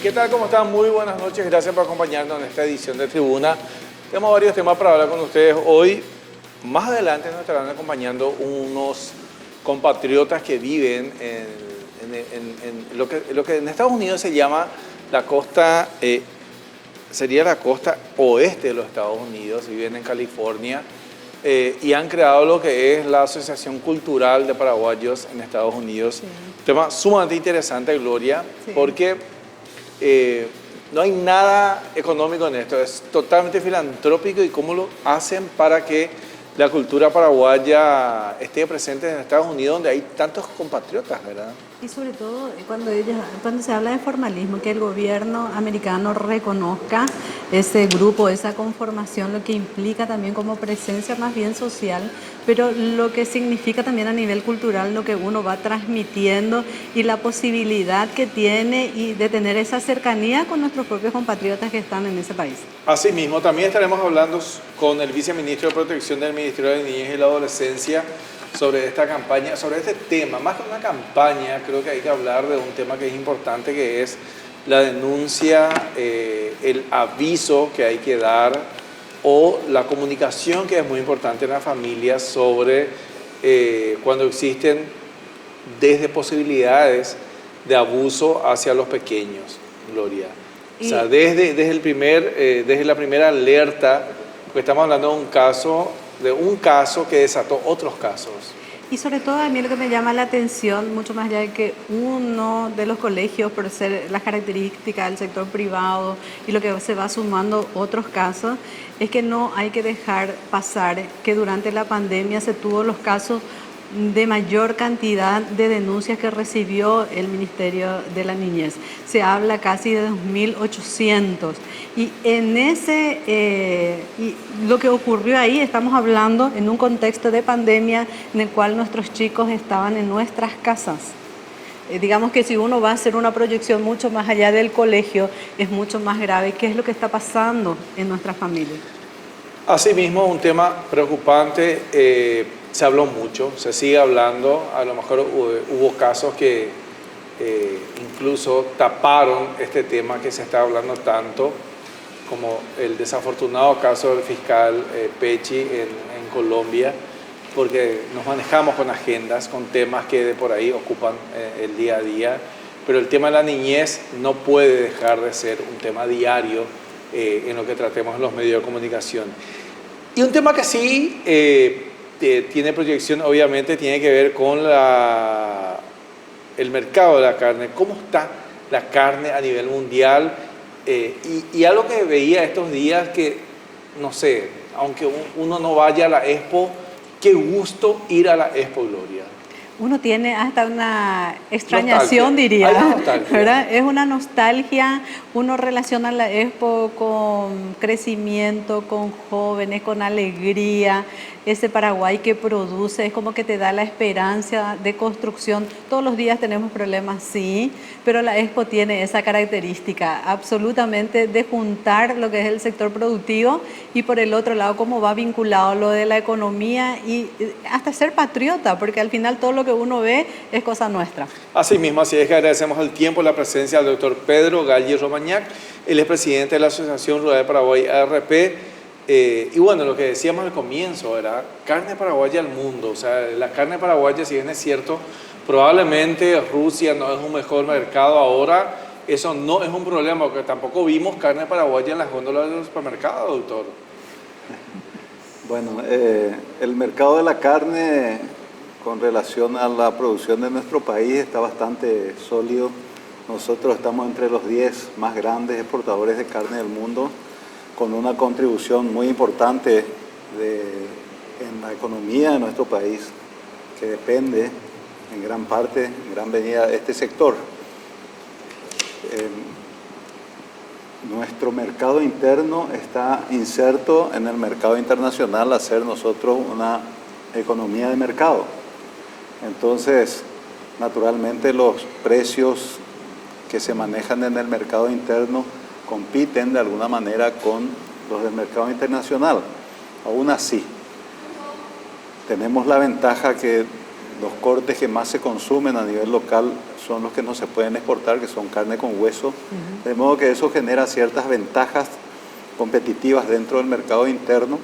¿Qué tal? ¿Cómo están? Muy buenas noches. Gracias por acompañarnos en esta edición de Tribuna. Tenemos varios temas para hablar con ustedes hoy. Más adelante nos estarán acompañando unos compatriotas que viven en lo que en Estados Unidos se llama la costa, sería la costa oeste de los Estados Unidos. Viven en California y han creado lo que es la Asociación Cultural de Paraguayos en Estados Unidos. Sí. Un tema sumamente interesante, Gloria, sí, porque no hay nada económico en esto, es totalmente filantrópico. Y cómo lo hacen para que la cultura paraguaya esté presente en Estados Unidos, donde hay tantos compatriotas, ¿verdad? Y sobre todo cuando se habla de formalismo, que el gobierno americano reconozca ese grupo, esa conformación, lo que implica también como presencia más bien social, pero lo que significa también a nivel cultural, lo que uno va transmitiendo y la posibilidad que tiene y de tener esa cercanía con nuestros propios compatriotas que están en ese país. Asimismo, también estaremos hablando con el viceministro de Protección del Ministerio de Niñez y la Adolescencia sobre esta campaña, sobre este tema. Más que una campaña, creo que hay que hablar de un tema que es importante, que es la denuncia, el aviso que hay que dar o la comunicación que es muy importante en las familias sobre cuando existen desde posibilidades de abuso hacia los pequeños, Gloria. O sea, desde la primera alerta, porque estamos hablando de un caso que desató otros casos. Y sobre todo a mí lo que me llama la atención, mucho más allá de que uno de los colegios, por ser las características del sector privado y lo que se va sumando otros casos, es que no hay que dejar pasar que durante la pandemia se tuvo los casos de mayor cantidad de denuncias que recibió el Ministerio de la Niñez. Se habla casi de 2.800. Y y lo que ocurrió ahí, estamos hablando en un contexto de pandemia en el cual nuestros chicos estaban en nuestras casas. Digamos que si uno va a hacer una proyección mucho más allá del colegio, es mucho más grave. ¿Qué es lo que está pasando en nuestras familias? Asimismo, un tema preocupante. Se habló mucho, se sigue hablando. A lo mejor hubo casos que incluso taparon este tema que se está hablando tanto, como el desafortunado caso del fiscal Pecci en Colombia, porque nos manejamos con agendas, con temas que de por ahí ocupan el día a día, pero el tema de la niñez no puede dejar de ser un tema diario en lo que tratemos en los medios de comunicación. Y un tema que sí tiene proyección, obviamente, tiene que ver con el mercado de la carne. ¿Cómo está la carne a nivel mundial? Y algo que veía estos días que, no sé, aunque uno no vaya a la Expo, qué gusto ir a la Expo, Gloria. Uno tiene hasta una extrañación, diría, ¿verdad? Es una nostalgia. Uno relaciona la Expo con crecimiento, con jóvenes, con alegría. Ese Paraguay que produce, es como que te da la esperanza de construcción. Todos los días tenemos problemas, sí, pero la Expo tiene esa característica absolutamente de juntar lo que es el sector productivo y por el otro lado cómo va vinculado lo de la economía y hasta ser patriota, porque al final todo lo que uno ve es cosa nuestra. Así mismo, así es que agradecemos el tiempo y la presencia del doctor Pedro Galli Romañac. Él es presidente de la Asociación Rural de Paraguay, ARP. Y bueno, lo que decíamos al comienzo era carne paraguaya al mundo. O sea, la carne paraguaya, si bien es cierto, probablemente Rusia no es un mejor mercado ahora. Eso no es un problema, porque tampoco vimos carne paraguaya en las góndolas de los supermercados, doctor. Bueno, el mercado de la carne con relación a la producción de nuestro país está bastante sólido. Nosotros estamos entre los 10 más grandes exportadores de carne del mundo, con una contribución muy importante en la economía de nuestro país, que depende en gran parte, en gran medida, de este sector. Nuestro mercado interno está inserto en el mercado internacional, al ser nosotros una economía de mercado. Entonces, naturalmente los precios que se manejan en el mercado interno compiten de alguna manera con los del mercado internacional. Aún así, tenemos la ventaja que los cortes que más se consumen a nivel local son los que no se pueden exportar, que son carne con hueso, de modo que eso genera ciertas ventajas competitivas dentro del mercado interno.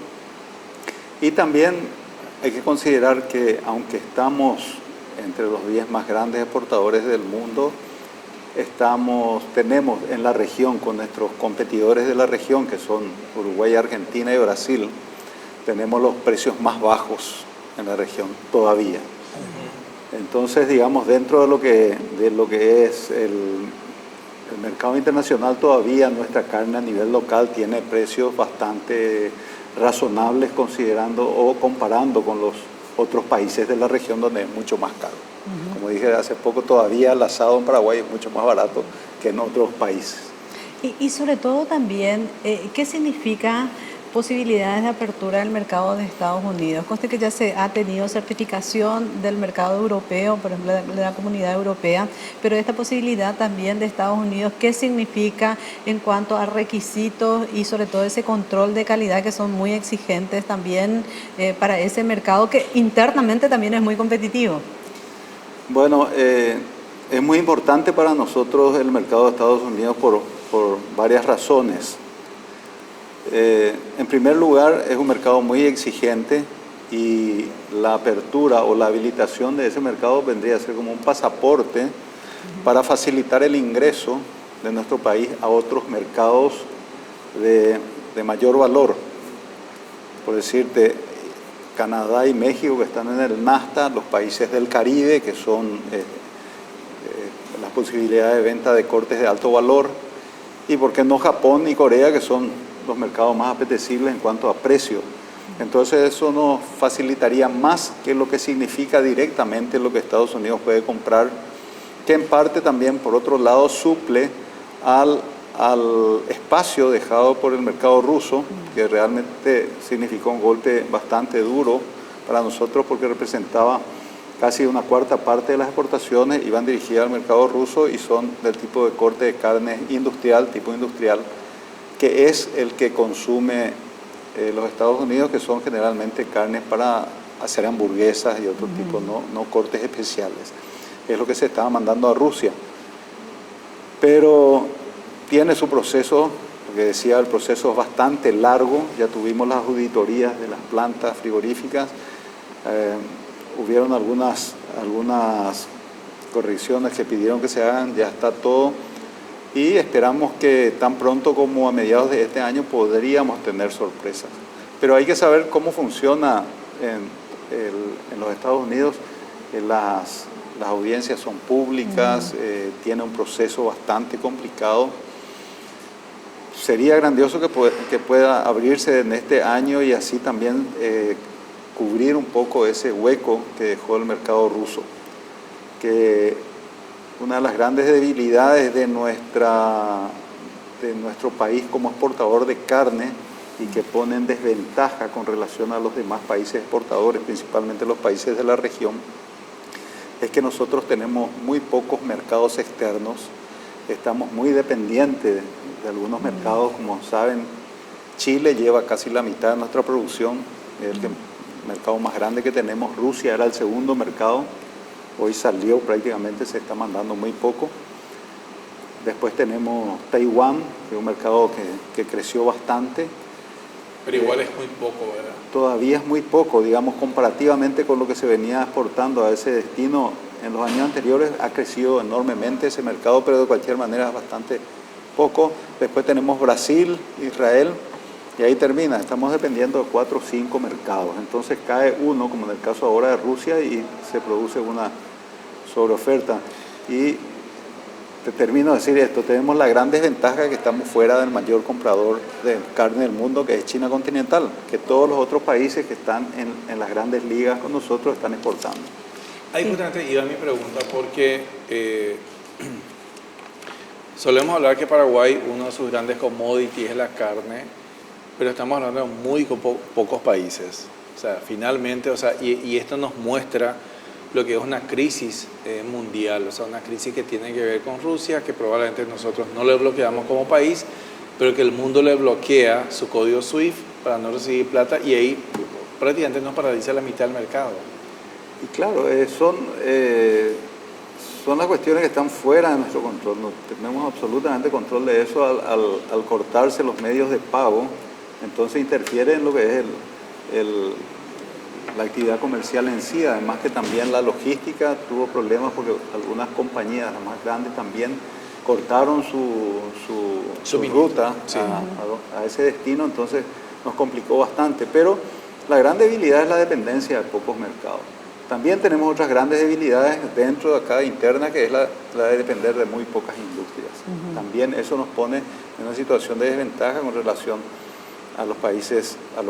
Y también hay que considerar que aunque estamos entre los 10 más grandes exportadores del mundo, tenemos en la región, con nuestros competidores de la región, que son Uruguay, Argentina y Brasil, tenemos los precios más bajos en la región todavía. Entonces, digamos, dentro de lo que es el mercado internacional, todavía nuestra carne a nivel local tiene precios bastante razonables considerando o comparando con los otros países de la región donde es mucho más caro. Como dije hace poco, todavía el asado en Paraguay es mucho más barato que en otros países. Y sobre todo también, ¿qué significa posibilidades de apertura del mercado de Estados Unidos? Conste que ya se ha tenido certificación del mercado europeo, por ejemplo, de la Comunidad Europea, pero esta posibilidad también de Estados Unidos, ¿qué significa en cuanto a requisitos y sobre todo ese control de calidad que son muy exigentes también para ese mercado que internamente también es muy competitivo? Bueno, es muy importante para nosotros el mercado de Estados Unidos por varias razones. En primer lugar, es un mercado muy exigente y la apertura o la habilitación de ese mercado vendría a ser como un pasaporte para facilitar el ingreso de nuestro país a otros mercados de mayor valor. Por decirte, Canadá y México, que están en el NAFTA, los países del Caribe, que son las posibilidades de venta de cortes de alto valor, y por qué no Japón y Corea, que son los mercados más apetecibles en cuanto a precio. Entonces eso nos facilitaría más que lo que significa directamente lo que Estados Unidos puede comprar, que en parte también, por otro lado, suple al espacio dejado por el mercado ruso, que realmente significó un golpe bastante duro para nosotros porque representaba casi una cuarta parte de las exportaciones, iban dirigidas al mercado ruso y son del tipo de corte de carne industrial, tipo industrial, que es el que consume los Estados Unidos, que son generalmente carnes para hacer hamburguesas y otro tipo, no cortes especiales. Es lo que se estaba mandando a Rusia. Pero tiene su proceso, porque decía, el proceso es bastante largo, ya tuvimos las auditorías de las plantas frigoríficas, hubieron algunas correcciones que pidieron que se hagan, ya está todo, y esperamos que tan pronto como a mediados de este año podríamos tener sorpresas. Pero hay que saber cómo funciona en los Estados Unidos. Las audiencias son públicas, tiene un proceso bastante complicado. Sería grandioso que pueda abrirse en este año y así también cubrir un poco ese hueco que dejó el mercado ruso, que una de las grandes debilidades de nuestro país como exportador de carne y que pone en desventaja con relación a los demás países exportadores, principalmente los países de la región, es que nosotros tenemos muy pocos mercados externos, estamos muy dependientes de algunos mercados. Como saben, Chile lleva casi la mitad de nuestra producción, es el mercado más grande que tenemos. Rusia era el segundo mercado, hoy salió prácticamente, se está mandando muy poco. Después tenemos Taiwán, que es un mercado que creció bastante. Pero igual es muy poco, ¿verdad? Todavía es muy poco, digamos, comparativamente con lo que se venía exportando a ese destino. En los años anteriores ha crecido enormemente ese mercado, pero de cualquier manera es bastante poco. Después tenemos Brasil, Israel, y ahí termina. Estamos dependiendo de 4 o 5 mercados. Entonces cae uno, como en el caso ahora de Rusia, y se produce una sobreoferta. Y te termino de decir esto, tenemos la gran desventaja que estamos fuera del mayor comprador de carne del mundo, que es China continental, que todos los otros países que están en las grandes ligas con nosotros están exportando. Ahí justamente iba mi pregunta, porque solemos hablar que Paraguay, uno de sus grandes commodities es la carne, pero estamos hablando de muy pocos países. O sea, finalmente, y esto nos muestra lo que es una crisis mundial, o sea, una crisis que tiene que ver con Rusia, que probablemente nosotros no le bloqueamos como país, pero que el mundo le bloquea su código SWIFT para no recibir plata y ahí prácticamente nos paraliza la mitad del mercado. Y claro, son las cuestiones que están fuera de nuestro control. No tenemos absolutamente control de eso al cortarse los medios de pago. Entonces interfiere en lo que es la actividad comercial en sí. Además que también la logística tuvo problemas porque algunas compañías, las más grandes, también cortaron su ruta sí. a ese destino. Entonces nos complicó bastante. Pero la gran debilidad es la dependencia de pocos mercados. También tenemos otras grandes debilidades dentro de acá interna, que es la de depender de muy pocas industrias. También eso nos pone en una situación de desventaja con relación a los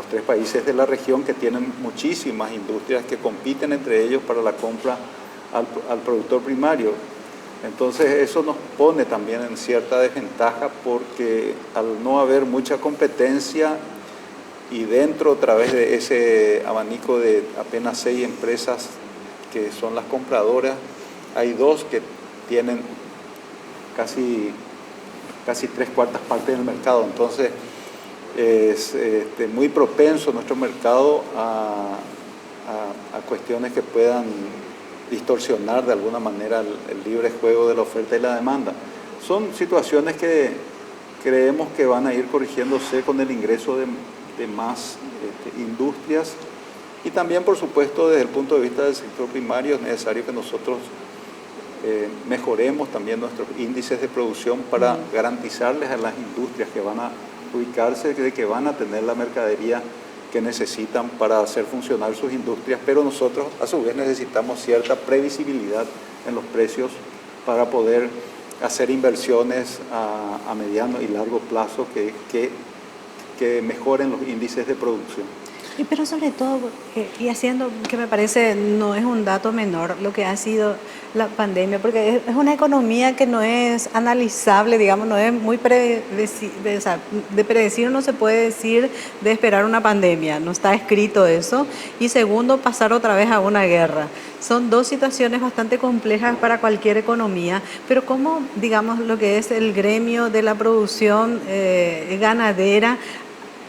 tres países de la región que tienen muchísimas industrias que compiten entre ellos para la compra al productor primario. Entonces eso nos pone también en cierta desventaja porque al no haber mucha competencia y dentro, a través de ese abanico de apenas 6 empresas que son las compradoras, hay 2 que tienen casi 3/4 partes del mercado. Entonces, es muy propenso nuestro mercado a cuestiones que puedan distorsionar de alguna manera el libre juego de la oferta y la demanda. Son situaciones que creemos que van a ir corrigiéndose con el ingreso de más industrias y también, por supuesto, desde el punto de vista del sector primario es necesario que nosotros mejoremos también nuestros índices de producción para garantizarles a las industrias que van a ubicarse de que van a tener la mercadería que necesitan para hacer funcionar sus industrias, pero nosotros a su vez necesitamos cierta previsibilidad en los precios para poder hacer inversiones a mediano y largo plazo que mejoren los índices de producción. Pero sobre todo, y haciendo, que me parece no es un dato menor lo que ha sido la pandemia, porque es una economía que no es analizable, digamos, no es muy predecible, o sea, de predecir no se puede decir de esperar una pandemia, no está escrito eso. Y segundo, pasar otra vez a una guerra. Son 2 situaciones bastante complejas para cualquier economía, pero ¿cómo, digamos, lo que es el gremio de la producción ganadera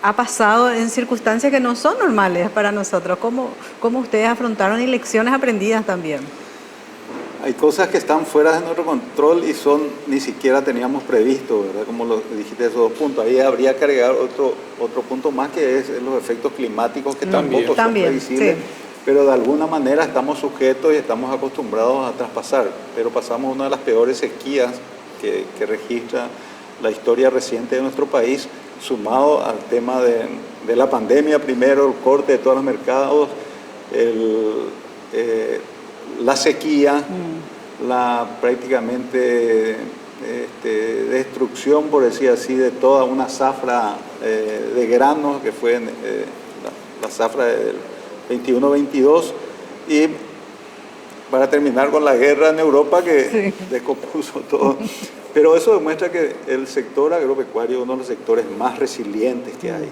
ha pasado en circunstancias que no son normales para nosotros? ¿Cómo ustedes afrontaron y lecciones aprendidas también? Hay cosas que están fuera de nuestro control y ni siquiera teníamos previsto, ¿verdad? Como lo dijiste, esos 2 puntos. Ahí habría que agregar otro punto más, que es los efectos climáticos, que tampoco son previsibles, sí. Pero de alguna manera estamos sujetos y estamos acostumbrados a traspasar. Pero pasamos una de las peores sequías que registra la historia reciente de nuestro país, sumado al tema de la pandemia primero, el corte de todos los mercados, la sequía, la prácticamente destrucción, por decir así, de toda una zafra de granos, que fue la zafra del 21-22, y para terminar con la guerra en Europa que descompuso todo. Pero eso demuestra que el sector agropecuario es uno de los sectores más resilientes que hay.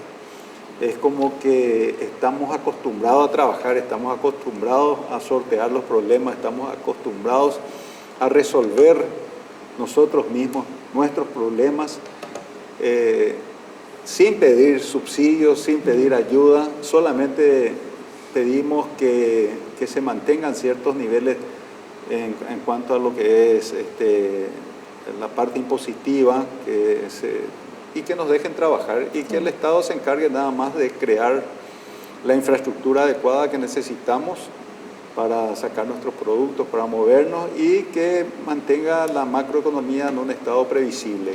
Es como que estamos acostumbrados a trabajar, estamos acostumbrados a sortear los problemas, estamos acostumbrados a resolver nosotros mismos nuestros problemas sin pedir subsidios, sin pedir ayuda. Solamente pedimos que se mantengan ciertos niveles en cuanto a lo que es la parte impositiva, y que nos dejen trabajar y que el Estado se encargue nada más de crear la infraestructura adecuada que necesitamos para sacar nuestros productos, para movernos, y que mantenga la macroeconomía en un estado previsible.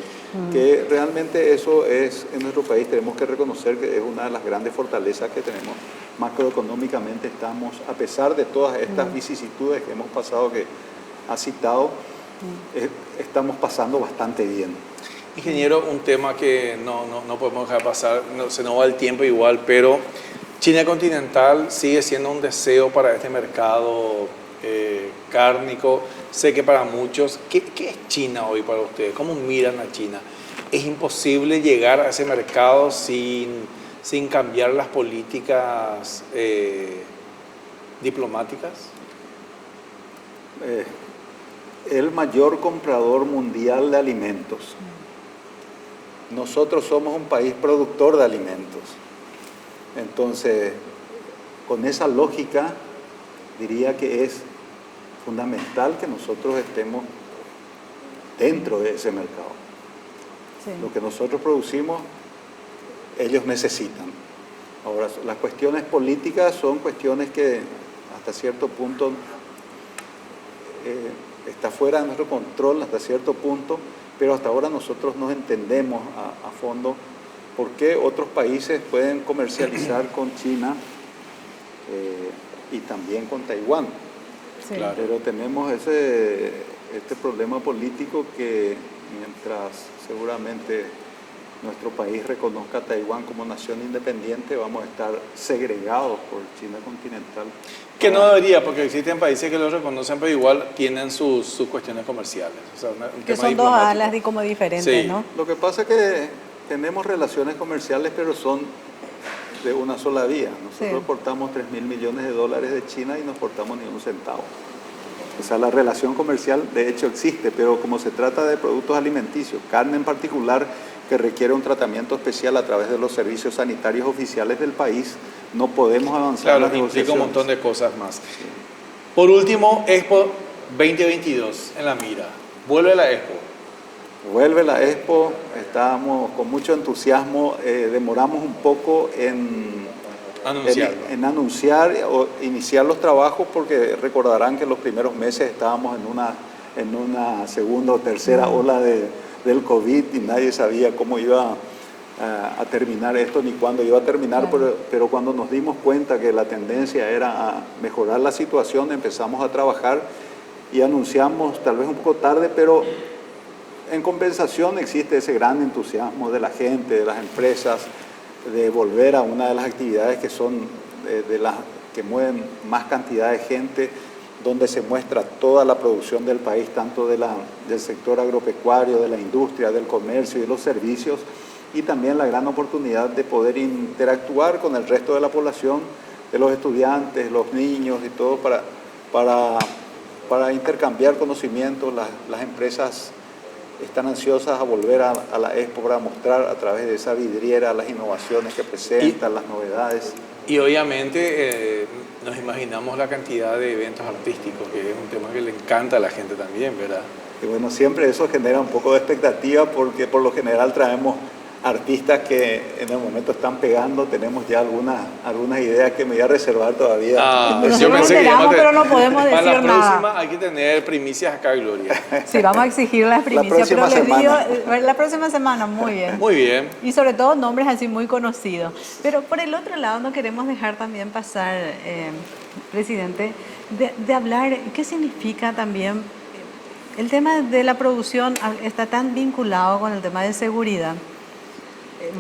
Que realmente eso es, en nuestro país tenemos que reconocer que es una de las grandes fortalezas que tenemos. Macroeconómicamente estamos, a pesar de todas estas vicisitudes que hemos pasado, que ha citado, estamos pasando bastante bien. Ingeniero, un tema que no podemos dejar pasar, se nos va el tiempo igual, pero China continental sigue siendo un deseo para este mercado cárnico. Sé que para muchos, ¿qué es China hoy para ustedes? ¿Cómo miran a China? ¿Es imposible llegar a ese mercado sin cambiar las políticas diplomáticas? El mayor comprador mundial de alimentos. Nosotros somos un país productor de alimentos. Entonces, con esa lógica, diría que es fundamental que nosotros estemos dentro de ese mercado. Sí. Lo que nosotros producimos, ellos necesitan. Ahora, las cuestiones políticas son cuestiones que hasta cierto punto está fuera de nuestro control, hasta cierto punto, pero hasta ahora nosotros no entendemos a fondo por qué otros países pueden comercializar con China y también con Taiwán. Sí. Claro. Pero tenemos este problema político que mientras seguramente nuestro país reconozca a Taiwán como nación independiente, vamos a estar segregados por China continental. Que no debería, porque existen países que lo reconocen, pero igual tienen sus cuestiones comerciales. O sea, un Que tema son dos diplomático. alas y como diferentes, Sí. ¿no? Lo que pasa es que tenemos relaciones comerciales, pero son de una sola vía. Nosotros Sí. exportamos $3.000 millones de China y no exportamos ni un centavo. O sea, la relación comercial de hecho existe, pero como se trata de productos alimenticios, carne en particular, que requiere un tratamiento especial a través de los servicios sanitarios oficiales del país, no podemos avanzar en Claro, las implica un negociaciones. montón de cosas más. Por último, Expo 2022 en la mira. Vuelve la Expo. Vuelve la Expo, estábamos con mucho entusiasmo, demoramos un poco en anunciar o iniciar los trabajos, porque recordarán que los primeros meses estábamos en una segunda o tercera ola del COVID y nadie sabía cómo iba a terminar esto ni cuándo iba a terminar, Claro. pero cuando nos dimos cuenta que la tendencia era a mejorar la situación, empezamos a trabajar y anunciamos tal vez un poco tarde, pero en compensación existe ese gran entusiasmo de la gente, de las empresas, de volver a una de las actividades que son de las que mueven más cantidad de gente, donde se muestra toda la producción del país, tanto del sector agropecuario, de la industria, del comercio y de los servicios, y también la gran oportunidad de poder interactuar con el resto de la población, de los estudiantes, los niños y todo, para intercambiar conocimientos. Las empresas están ansiosas a volver a la Expo para mostrar a través de esa vidriera las innovaciones que presentan, las novedades. Y obviamente nos imaginamos la cantidad de eventos artísticos, que es un tema que le encanta a la gente también, ¿verdad? Y bueno, siempre eso genera un poco de expectativa, porque por lo general traemos artistas que en el momento están pegando. Tenemos ya algunas ideas que me voy a reservar todavía. Nosotros yo pensé que enteramos, pero no podemos para decir la próxima nada. hay que tener primicias acá, Gloria. Sí, vamos a exigir las primicias, próxima pero les digo, semana. la próxima semana, muy bien. Muy bien. Y sobre todo nombres así muy conocidos. Pero por el otro lado no queremos dejar también pasar, presidente, de hablar qué significa también el tema de la producción. Está tan vinculado con el tema de seguridad.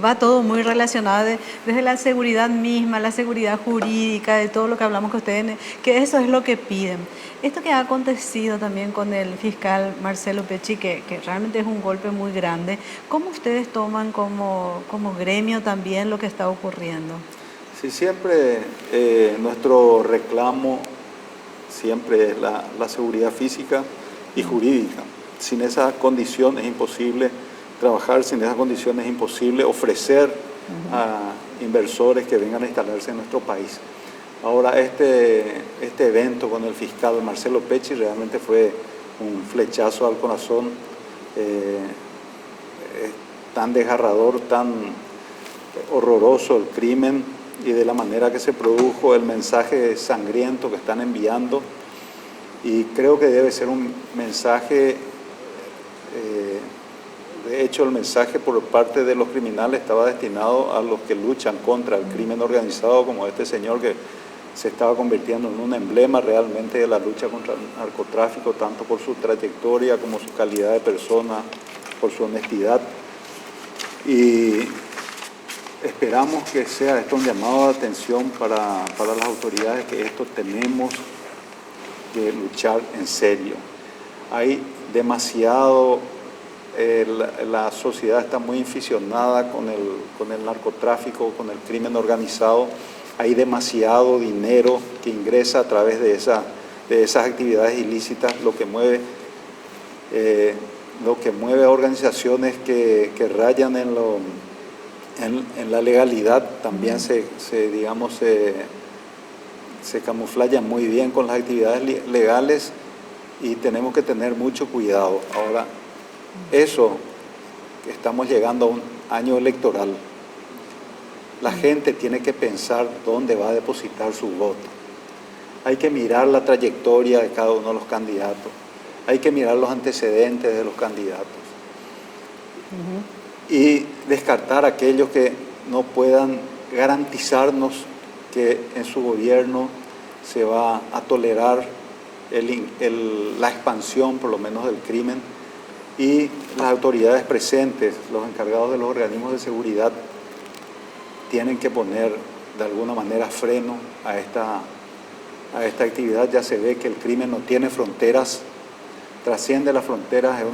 Va todo muy relacionado desde la seguridad misma, la seguridad jurídica, de todo lo que hablamos con ustedes, que eso es lo que piden. Esto que ha acontecido también con el fiscal Marcelo Pecci, que realmente es un golpe muy grande, ¿cómo ustedes toman como gremio también lo que está ocurriendo? Sí, siempre nuestro reclamo siempre es la seguridad física y jurídica. Sin esa condición es imposible trabajar, sin esas condiciones es imposible ofrecer a inversores que vengan a instalarse en nuestro país. Ahora, este evento con el fiscal Marcelo Pecci realmente fue un flechazo al corazón, es tan desgarrador, tan horroroso el crimen y de la manera que se produjo, el mensaje sangriento que están enviando, y creo que debe ser un mensaje. De hecho, el mensaje por parte de los criminales estaba destinado a los que luchan contra el crimen organizado, como este señor que se estaba convirtiendo en un emblema realmente de la lucha contra el narcotráfico, tanto por su trayectoria como su calidad de persona, por su honestidad. Y esperamos que sea esto un llamado de atención para las autoridades, que esto tenemos que luchar en serio. Hay demasiado. La sociedad está muy inficionada con el narcotráfico, con el crimen organizado. Hay demasiado dinero que ingresa a través de esas actividades ilícitas, lo que mueve a organizaciones que rayan en la legalidad. También se se camuflayan muy bien con las actividades legales y tenemos que tener mucho cuidado. Ahora, estamos llegando a un año electoral. La gente tiene que pensar dónde va a depositar su voto. Hay que mirar la trayectoria de cada uno de los candidatos. Hay que mirar los antecedentes de los candidatos. Y descartar a aquellos que no puedan garantizarnos que en su gobierno se va a tolerar la expansión, por lo menos, del crimen. Y las autoridades presentes, los encargados de los organismos de seguridad, tienen que poner de alguna manera freno a esta actividad. Ya se ve que el crimen no tiene fronteras, trasciende las fronteras, es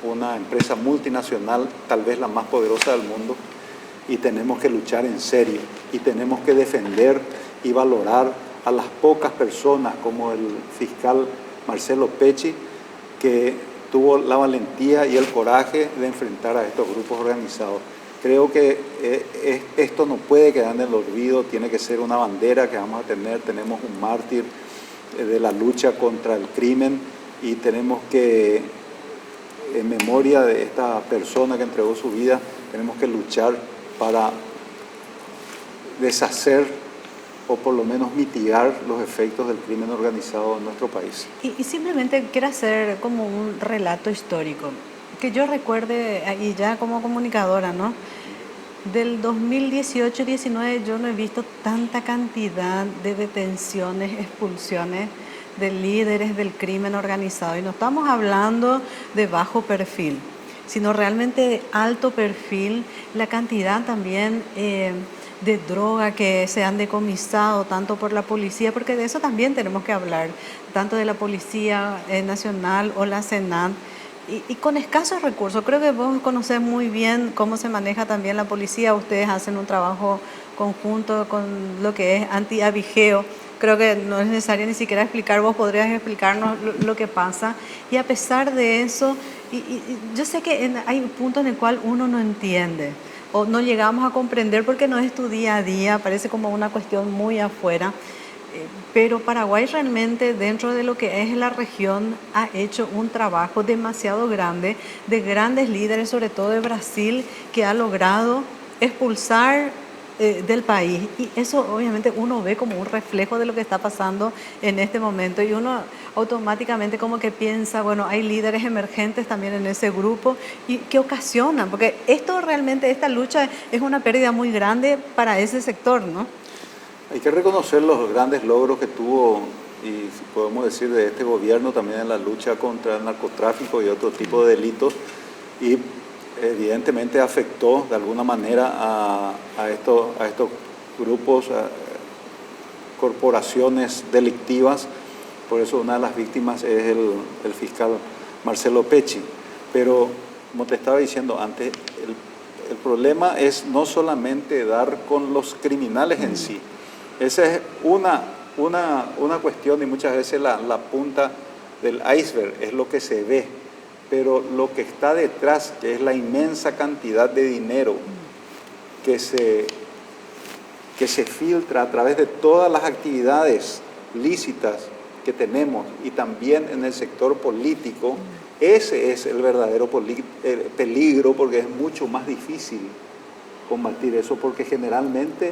una empresa multinacional, tal vez la más poderosa del mundo, y tenemos que luchar en serio, y tenemos que defender y valorar a las pocas personas como el fiscal Marcelo Pecci, que tuvo la valentía y el coraje de enfrentar a estos grupos organizados. Creo que esto no puede quedar en el olvido, tiene que ser una bandera que vamos a tener. Tenemos un mártir de la lucha contra el crimen y tenemos que, en memoria de esta persona que entregó su vida, tenemos que luchar para deshacer o por lo menos mitigar los efectos del crimen organizado en nuestro país. Y simplemente quiero hacer como un relato histórico, que yo recuerde, y ya como comunicadora, ¿no? Del 2018-19 yo no he visto tanta cantidad de detenciones, expulsiones de líderes del crimen organizado. Y no estamos hablando de bajo perfil, sino realmente de alto perfil, la cantidad también de droga que se han decomisado tanto por la policía, porque de eso también tenemos que hablar, tanto de la Policía Nacional o la SENAT, y con escasos recursos. Creo que vos conocés muy bien cómo se maneja también la policía, ustedes hacen un trabajo conjunto con lo que es anti-avigeo. Creo que no es necesario ni siquiera explicar, vos podrías explicarnos lo que pasa. Y a pesar de eso, y yo sé que hay puntos en el cual uno no entiende o no llegamos a comprender porque no es tu día a día, parece como una cuestión muy afuera. Pero Paraguay realmente, dentro de lo que es la región, ha hecho un trabajo demasiado grande de grandes líderes, sobre todo de Brasil, que ha logrado expulsar del país. Y eso obviamente uno ve como un reflejo de lo que está pasando en este momento, y uno automáticamente como que piensa, bueno, hay líderes emergentes también en ese grupo y que ocasionan, porque esto realmente, esta lucha es una pérdida muy grande para ese sector, ¿no? Hay que reconocer los grandes logros que tuvo, y podemos decir, de este gobierno también en la lucha contra el narcotráfico y otro tipo de delitos, y evidentemente afectó de alguna manera a estos grupos, corporaciones delictivas. Por eso una de las víctimas es el fiscal Marcelo Pecci. Pero, como te estaba diciendo antes, el problema es no solamente dar con los criminales en sí. Esa es una cuestión, y muchas veces la punta del iceberg es lo que se ve, pero lo que está detrás, que es la inmensa cantidad de dinero que se filtra a través de todas las actividades lícitas que tenemos, y también en el sector político, ese es el verdadero peligro, porque es mucho más difícil combatir eso, porque generalmente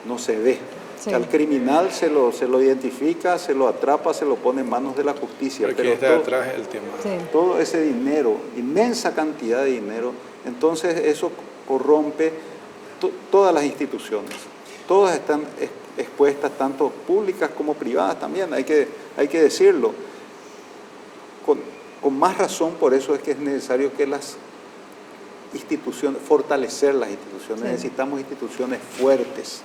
no se ve. Sí. Al criminal se lo identifica, se lo atrapa, se lo pone en manos de la justicia. Pero está detrás el tema. Sí. Todo ese dinero, inmensa cantidad de dinero, entonces eso corrompe todas las instituciones. Todas están expuestas, tanto públicas como privadas también, hay que decirlo. Con más razón, por eso es que es necesario que las instituciones, fortalecer las instituciones. Sí. Necesitamos instituciones fuertes.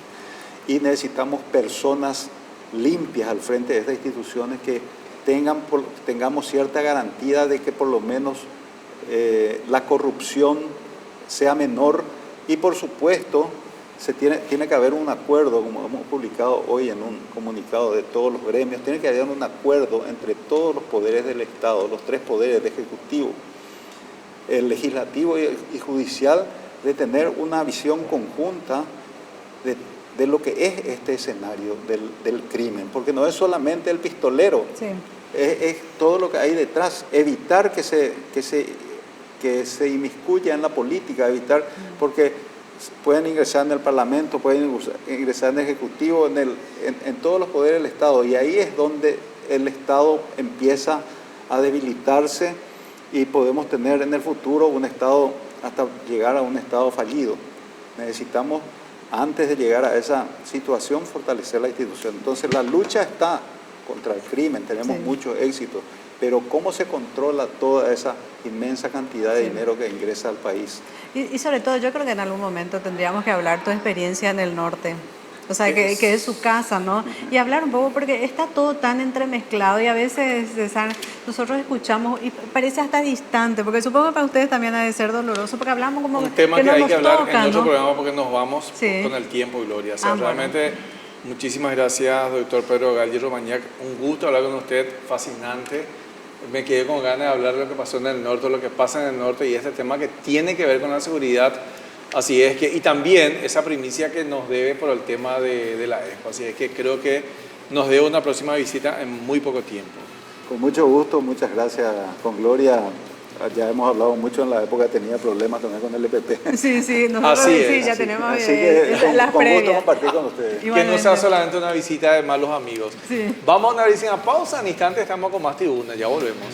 Y necesitamos personas limpias al frente de estas instituciones, que tengamos cierta garantía de que por lo menos la corrupción sea menor. Y por supuesto tiene que haber un acuerdo, como hemos publicado hoy en un comunicado de todos los gremios, tiene que haber un acuerdo entre todos los poderes del Estado, los tres poderes, el ejecutivo, el legislativo y judicial, de tener una visión conjunta de lo que es este escenario del crimen, porque no es solamente el pistolero, Sí. es todo lo que hay detrás, evitar que se inmiscuya en la política, evitar, porque pueden ingresar en el Parlamento, pueden ingresar en el Ejecutivo, en todos los poderes del Estado, y ahí es donde el Estado empieza a debilitarse y podemos tener en el futuro un Estado, hasta llegar a un Estado fallido. Necesitamos, antes de llegar a esa situación, fortalecer la institución. Entonces la lucha está contra el crimen, tenemos muchos éxitos, pero ¿cómo se controla toda esa inmensa cantidad de dinero que ingresa al país? Y sobre todo, yo creo que en algún momento tendríamos que hablar tu experiencia en el norte. O sea, que es su casa, ¿no? Y hablar un poco, porque está todo tan entremezclado y a veces, César, nosotros escuchamos y parece hasta distante, porque supongo que para ustedes también ha de ser doloroso, porque hablamos como un tema que no hay nos que hablar toca, en otro ¿no? programa porque nos vamos Sí. con el tiempo, Gloria. O sea, realmente, bueno. muchísimas gracias, doctor Pedro Galli Romañac. Un gusto hablar con usted, fascinante. Me quedé con ganas de hablar de lo que pasó en el norte, lo que pasa en el norte y este tema que tiene que ver con la seguridad. Así es que, y también esa primicia que nos debe por el tema de la Expo. Así es que creo que nos debe una próxima visita en muy poco tiempo. Con mucho gusto, muchas gracias. Con Gloria ya hemos hablado mucho, en la época tenía problemas también con el EPP. Sí, nosotros Así sí, es. ya tenemos Así que las con gusto previas. compartir con ustedes. Que no Igualmente. sea solamente una visita de malos amigos. Sí. Vamos a una breve pausa, en instante estamos con más tribuna, ya volvemos.